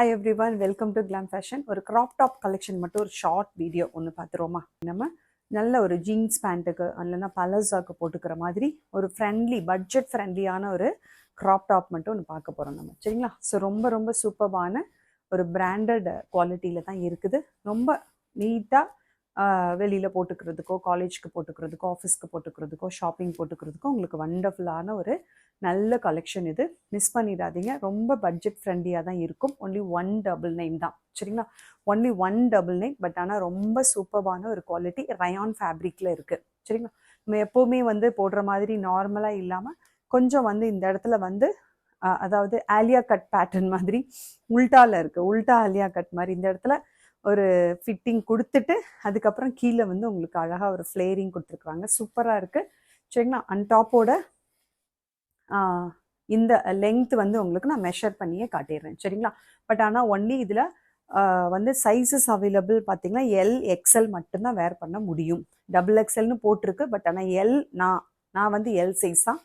Hi everyone, welcome to Glam Fashion. ஒரு crop top collection மட்டும் ஒரு ஷார்ட் வீடியோ ஒன்று பார்த்துருவோமா. நம்ம நல்ல ஒரு ஜீன்ஸ் பேண்ட்டுக்கு இல்லைன்னா பலசாக்கு போட்டுக்கிற மாதிரி ஒரு பட்ஜெட் ஃப்ரெண்ட்லியான ஒரு crop top மட்டும் ஒன்று பார்க்க போகிறோம் நம்ம, சரிங்களா? ஸோ ரொம்ப ரொம்ப சூப்பர்பான ஒரு பிராண்டட் குவாலிட்டியில் தான் இருக்குது. ரொம்ப நீட்டாக வெளியில் போட்டுக்கிறதுக்கோ, காலேஜ்க்கு போட்டுக்கிறதுக்கோ, ஆஃபீஸ்க்கு போட்டுக்கிறதுக்கோ, ஷாப்பிங் போட்டுக்கிறதுக்கோ உங்களுக்கு வண்டர்ஃபுல்லான ஒரு நல்ல கலெக்ஷன். இது மிஸ் பண்ணிடாதீங்க. ரொம்ப பட்ஜெட் ஃப்ரெண்ட்லியாக தான் இருக்கும். ஒன்லி 199 தான், சரிங்களா? ஒன்லி 199. பட் ஆனால் ரொம்ப சூப்பர்பான ஒரு குவாலிட்டி ரயான் ஃபேப்ரிக்கில் இருக்குது, சரிங்களா? நம்ம எப்போவுமே போடுற மாதிரி நார்மலாக இல்லாமல் கொஞ்சம் இந்த இடத்துல அதாவது ஆலியா கட் பேட்டர்ன் மாதிரி உல்டாவில் இருக்குது. உல்டா ஆலியா கட் மாதிரி இந்த இடத்துல ஒரு ஃபிட்டிங் கொடுத்துட்டு அதுக்கப்புறம் கீழே உங்களுக்கு அழகாக ஒரு ஃப்ளேரிங் கொடுத்துருக்குறாங்க. சூப்பராக இருக்குது, சரிங்களா? அண்ட் டாப்போட இந்த லெங்த் உங்களுக்கு நான் மெஷர் பண்ணியே காட்டிடுறேன், சரிங்களா? பட் ஆனால் ஒன்லி இதில் சைஸஸ் அவைலபிள் பார்த்தீங்கன்னா எல் மட்டும்தான் வேர் பண்ண முடியும். XXLன்னு போட்டிருக்கு. பட் ஆனால் நான் எல் சைஸ் தான்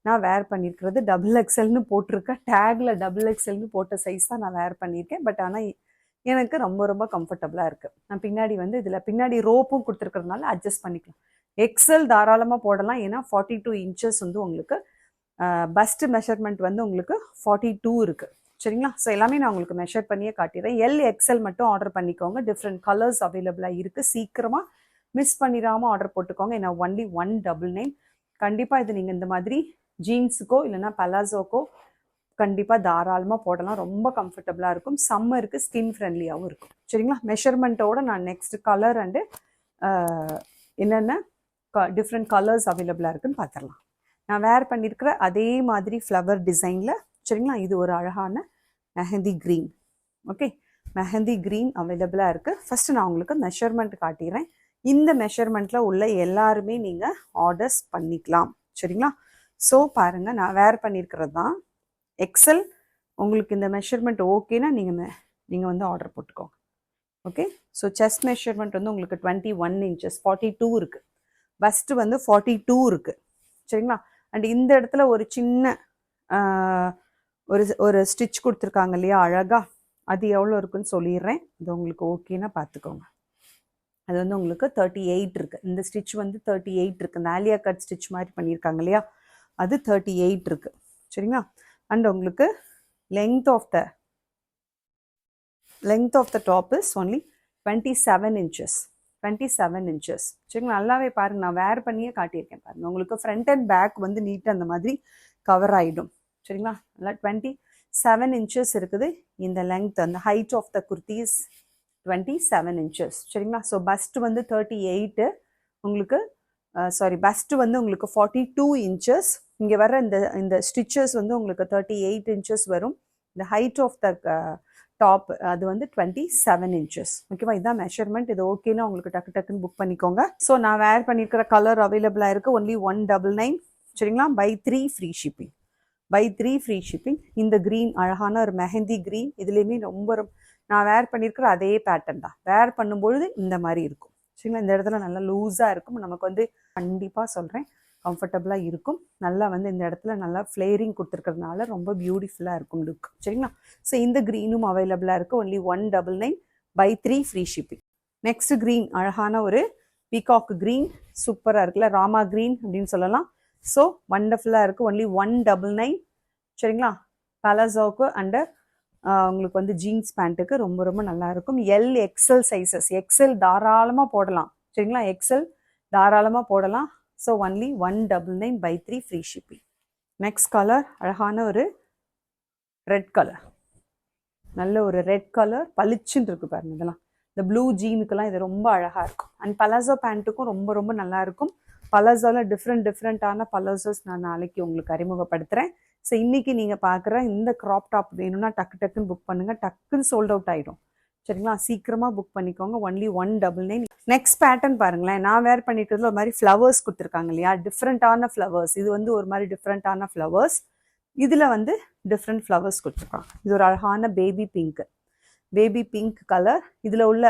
நான் வேர் பண்ணியிருக்கிறது. XXLன்னு போட்டிருக்க டேக்ல XXLன்னு போட்ட சைஸ் தான் நான் வேர் பண்ணியிருக்கேன். பட் ஆனால் எனக்கு ரொம்ப ரொம்ப கம்ஃபர்டபுளாக இருக்குது. நான் பின்னாடி இதில் பின்னாடி ரோப்பும் கொடுத்துருக்கிறதுனால அட்ஜஸ்ட் பண்ணிக்கலாம். XL தாராளமாக போடலாம். ஏன்னா 42 இன்ச்சஸ் உங்களுக்கு பஸ்ட் மெஷர்மெண்ட் உங்களுக்கு 42 இருக்குது, சரிங்களா? ஸோ எல்லாமே நான் உங்களுக்கு மெஷர் பண்ணியே காட்டிடுறேன். XL மட்டும் ஆர்டர் பண்ணிக்கோங்க. டிஃப்ரெண்ட் கலர்ஸ் அவைலபிளாக இருக்குது. சீக்கிரமாக மிஸ் பண்ணிடாமல் ஆர்டர் போட்டுக்கோங்க. ஏன்னா ஒன்லி 199. கண்டிப்பாக இது நீங்கள் இந்த மாதிரி ஜீன்ஸுக்கோ இல்லைன்னா பலாசோக்கோ கண்டிப்பாக தாராளமாக போடலாம். ரொம்ப கம்ஃபர்டபுளாக இருக்கும். சம்மருக்கு ஸ்கின் ஃப்ரெண்ட்லியாகவும் இருக்கும், சரிங்களா? மெஷர்மெண்ட்டோட நான் நெக்ஸ்ட் கலர் அண்டு என்னென்ன டிஃப்ரெண்ட் கலர்ஸ் அவைலபிளாக இருக்குன்னு பார்த்துடலாம். நான் வேர் பண்ணியிருக்கிற அதே மாதிரி ஃப்ளவர் டிசைனில், சரிங்களா? இது ஒரு அழகான mehndi green. Okay, mehndi green அவைலபிளாக இருக்குது. ஃபஸ்ட்டு நான் உங்களுக்கு மெஷர்மெண்ட் காட்டிடுறேன். இந்த மெஷர்மெண்ட்டில் உள்ள எல்லாருமே நீங்கள் ஆர்டர்ஸ் பண்ணிக்கலாம், சரிங்களா? ஸோ பாருங்கள், நான் வேர் பண்ணியிருக்கிறது தான் XL. உங்களுக்கு இந்த மெஷர்மெண்ட் ஓகேனா நீங்கள் ஆர்டர் போட்டுக்கோங்க. ஓகே, ஸோ செஸ்ட் மெஷர்மெண்ட் உங்களுக்கு 21 இன்ச்சஸ் 42 இருக்குது. பஸ்ட்டு 42 இருக்குது, சரிங்களா? அண்ட் இந்த இடத்துல ஒரு சின்ன ஒரு ஸ்டிச் கொடுத்துருக்காங்க இல்லையா அழகாக, அது எவ்வளோ இருக்குன்னு சொல்லிடுறேன். அது உங்களுக்கு ஓகேனா பார்த்துக்கோங்க. அது உங்களுக்கு 38 இருக்குது. இந்த ஸ்டிச் 38 இருக்குது. இந்த ஆலியா கட் ஸ்டிச் மாதிரி பண்ணியிருக்காங்க இல்லையா, அது 38 இருக்குது, சரிங்களா? அண்ட் உங்களுக்கு length of the top is only 27 inches. 27 inches, சரிங்களா? நல்லாவே பாருங்கள், நான் வேர் பண்ணியே காட்டியிருக்கேன் பாருங்கள். உங்களுக்கு ஃப்ரண்ட் அண்ட் பேக் நீட்டாக அந்த மாதிரி கவர் ஆகிடும், சரிங்களா? நல்லா 27 இன்ச்சஸ் இருக்குது இந்த லெங்த். அந்த height of the kurtis 27 inches, சரிங்களா? ஸோ பஸ்ட் 38 உங்களுக்கு பஸ்ட் உங்களுக்கு 42 இன்ச்சஸ். இங்கே வர இந்த ஸ்டிச்சஸ் உங்களுக்கு 38 இன்ச்சஸ் வரும். இந்த ஹைட் ஆஃப் த டாப் அது 27 இன்ச்சஸ். ஓகேவா? இதுதான் மெஷர்மெண்ட். இது ஓகேனா உங்களுக்கு டக்குன்னு புக் பண்ணிக்கோங்க. ஸோ நான் வேர் பண்ணியிருக்கிற கலர் அவைலபிளாக இருக்குது. ஒன்லி 199, சரிங்களா? by 3 free shipping. இந்த க்ரீன் அழகான ஒரு மெஹந்தி க்ரீன். இதுலேயுமே ரொம்ப நான் வேர் பண்ணியிருக்கிற அதே பேட்டர்ன் தான். வேர் பண்ணும்பொழுது இந்த மாதிரி இருக்கும், சரிங்களா? இந்த இடத்துல நல்லா லூஸாக இருக்கும். நமக்கு கண்டிப்பாக சொல்கிறேன் கம்ஃபர்டபுளாக இருக்கும். நல்லா இந்த இடத்துல நல்லா ஃப்ளேரிங் கொடுத்துருக்கிறதுனால ரொம்ப பியூட்டிஃபுல்லாக இருக்கும் லுக், சரிங்களா? ஸோ இந்த க்ரீனும் அவைலபிளாக இருக்குது. Only 199 by 3 free shipping. Next green அழகான ஒரு பீகாக் க்ரீன். சூப்பராக இருக்குல்ல, ராமா க்ரீன் அப்படின்னு சொல்லலாம். ஸோ வண்டர்ஃபுல்லாக இருக்குது. ஒன்லி 199, சரிங்களா? பலாசோவுக்கு அண்டு உங்களுக்கு ஜீன்ஸ் பேண்ட்டுக்கு ரொம்ப ரொம்ப நல்லாயிருக்கும். XL sizes. XL தாராளமாக போடலாம், சரிங்களா? XL தாராளமாக போடலாம். So only 199 by 3 free shipping. Next colour அழகான ஒரு ரெட் கலர். நல்ல ஒரு ரெட் கலர் பளிச்சுன்னு இருக்கு பாருங்க. இதெல்லாம் இந்த ப்ளூ ஜீனுக்கெல்லாம் இது ரொம்ப அழகாக இருக்கும். அண்ட் பலாசோ பேண்ட்டுக்கும் ரொம்ப ரொம்ப நல்லாயிருக்கும். பலாசோவில் டிஃப்ரெண்ட்டான பலாசோஸ் நான் நாளைக்கு உங்களுக்கு அறிமுகப்படுத்துகிறேன். ஸோ இன்றைக்கி நீங்கள் பார்க்குற இந்த க்ராப் டாப் வேணும்னா டக்குன்னு புக் பண்ணுங்கள். டக்குன்னு சோல்ட் அவுட் ஆகிடும், சரிங்களா? சீக்கிரமாக புக் பண்ணிக்கோங்க. ஒன்லி 199. நெக்ஸ்ட் பேட்டர்ன் பாருங்களேன். நான் வேர் பண்ணிட்டு ஒரு மாதிரி ஃப்ளவர்ஸ் கொடுத்துருக்காங்க இல்லையா, டிஃப்ரெண்ட்டான ஃப்ளவர்ஸ். இது ஒரு மாதிரி டிஃப்ரெண்ட்டான ஃப்ளவர்ஸ். இதில் டிஃப்ரெண்ட் ஃப்ளவர்ஸ் கொடுத்துருக்காங்க. இது ஒரு அழகான பேபி பிங்க் கலர். இதில் உள்ள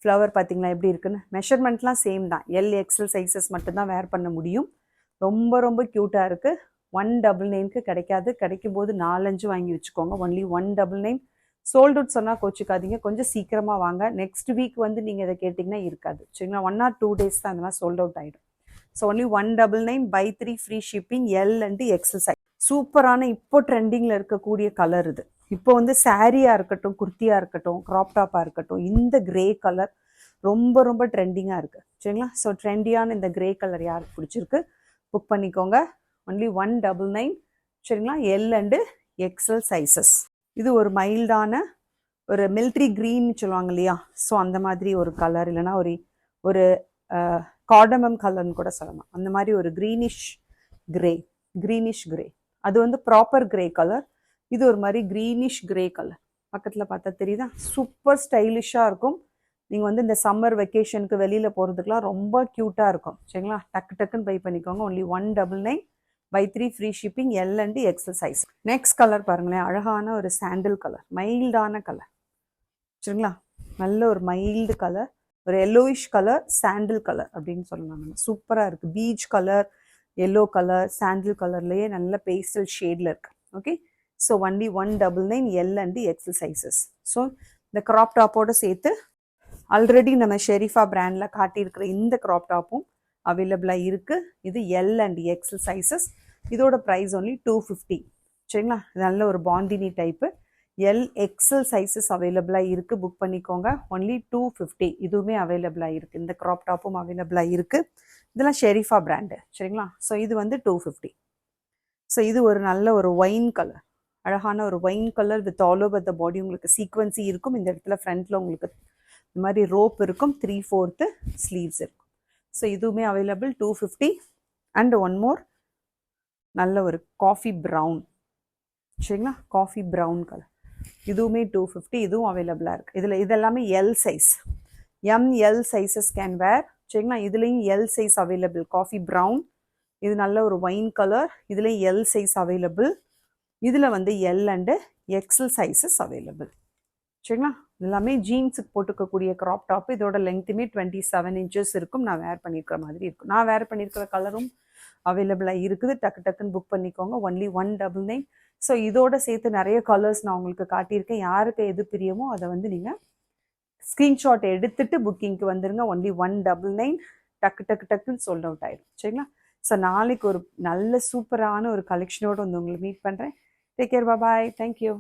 ஃப்ளவர் பார்த்தீங்களா எப்படி இருக்குன்னு. மெஷர்மெண்ட்லாம் சேம் தான். XL சைஸஸ் மட்டும்தான் வேர் பண்ண முடியும். ரொம்ப ரொம்ப க்யூட்டாக இருக்குது. 199க்கு கிடைக்காது. கிடைக்கும் போது 4-5 வாங்கி வச்சுக்கோங்க. ஒன்லி 199. சோல்ட் அவுட் சொன்னால் கோச்சிக்காதீங்க, கொஞ்சம் சீக்கிரமாக வாங்க. நெக்ஸ்ட் வீக் வந்து நீங்கள் இதை கேட்டிங்கன்னா இருக்காது சரிங்களா. 1 or 2 days தான் அந்த மாதிரி சோல்ட் அவுட் ஆகிடும். So only 199 buy 3 free shipping, L and XL size. சூப்பரான இப்போ ட்ரெண்டிங்கில் இருக்கக்கூடிய கலர் இது. இப்போ வந்து சாரியாக இருக்கட்டும், குர்த்தியாக இருக்கட்டும், க்ராப் டாப்பாக இருக்கட்டும், இந்த கிரே கலர் ரொம்ப ரொம்ப ட்ரெண்டிங்காக இருக்குது சரிங்களா. ஸோ ட்ரெண்டியான இந்த கிரே கலர் யாருக்கு பிடிச்சிருக்கு புக் பண்ணிக்கோங்க. ஒன்லி 199 சரிங்களா. L and XL sizes. இது ஒரு மைல்டான ஒரு மிலிட்ரி க்ரீன் சொல்லுவாங்க இல்லையா, ஸோ அந்த மாதிரி ஒரு கலர், இல்லைனா ஒரு கார்டமம் கலர்னு கூட சொல்லலாம். அந்த மாதிரி ஒரு க்ரீனிஷ் கிரே, அது வந்து ப்ராப்பர் கிரே கலர். இது ஒரு மாதிரி க்ரீனிஷ் கிரே கலர். பக்கத்தில் பார்த்தா தெரியுதா, சூப்பர் ஸ்டைலிஷாக இருக்கும். நீங்கள் வந்து இந்த சம்மர் வெக்கேஷனுக்கு வெளியில் போகிறதுக்குலாம் ரொம்ப க்யூட்டாக இருக்கும் சரிங்களா. டக்குன்னு பை பண்ணிக்கோங்க. Only 199 buy 3 free shipping, L and XL size. Next colour பாருங்களேன், அழகான ஒரு சாண்டில் கலர், மைல்டான கலர் சரிங்களா. நல்ல ஒரு மைல்டு கலர், ஒரு எல்லோயிஷ் கலர், சாண்டில் கலர் அப்படின்னு சொல்லலாம். நம்ம சூப்பராக இருக்குது. Peach colour, yellow colour, sandal கலர்லேயே நல்ல பேஸ்டல் ஷேடில் இருக்கு. Okay, so only 199 L and XL sizes. So இந்த க்ராப் டாப்போடு சேர்த்து ஆல்ரெடி நம்ம ஷெரீஃபா பிராண்டில் காட்டியிருக்கிற இந்த க்ராப் டாப்பும் அவைலபிளாக இருக்குது. இது எல் அண்ட் எக்ஸல் சைஸஸ். இதோட ப்ரைஸ் ஒன்லி 250 சரிங்களா. நல்ல ஒரு bandhani type L XL sizes அவைலபிளாக இருக்குது. புக் பண்ணிக்கோங்க. ஒன்லி 250. இதுவுமே அவைலபிளாக இருக்குது. இந்த க்ராப் டாப்பும் அவைலபிளாக இருக்குது. இதெல்லாம் ஷெரீஃபா பிராண்டு சரிங்களா. ஸோ இது வந்து 250. ஸோ இது ஒரு நல்ல ஒரு ஒயின் கலர், அழகான ஒரு wine colour with all over the body. உங்களுக்கு சீக்வன்சி இருக்கும். இந்த இடத்துல ஃப்ரண்ட்டில் உங்களுக்கு இந்த மாதிரி ரோப் இருக்கும். 3/4 ஸ்லீவ்ஸ் இருக்கும். ஸோ இதுவுமே அவைலபிள் 250. அண்ட் ஒன் மோர் நல்ல ஒரு காஃபி ப்ரௌன் சரிங்களா, காஃபி ப்ரௌன் கலர், இதுவுமே 250. இதுவும் அவைலபிளாக இருக்குது. இதெல்லாமே L size, L sizes can wear சரிங்களா. இதுலேயும் L size available. Coffee brown, இது நல்ல ஒரு ஒயின் கலர், இதுலேயும் எல் சைஸ் அவைலபிள். இதில் வந்து L and XL sizes available சரிங்களா. எல்லாமே ஜீன்ஸுக்கு போட்டுக்கக்கூடிய க்ராப் டாப். இதோட லெங்க்த்துமே 27 inches இருக்கும். நான் வேர் பண்ணியிருக்கிற மாதிரி இருக்கும். நான் வேர் பண்ணியிருக்கிற கலரும் அவைலபிளாக இருக்குது. டக்குன்னு புக் பண்ணிக்கோங்க. ஒன்லி 199. ஸோ இதோட சேர்த்து நிறைய கலர்ஸ் நான் உங்களுக்கு காட்டியிருக்கேன். யாருக்கு எது பிரியமோ அதை வந்து நீங்கள் ஸ்க்ரீன்ஷாட் எடுத்துட்டு புக்கிங்க்கு வந்துடுங்க. ஒன்லி 199. டக்குன்னு சோல்ட் அவுட் ஆயிடும் சரிங்களா. ஸோ நாளைக்கு ஒரு நல்ல சூப்பரான ஒரு கலெக்ஷனோடு வந்து உங்களை மீட் பண்ணுறேன். டேக் கேர், பாய், தேங்க்யூ.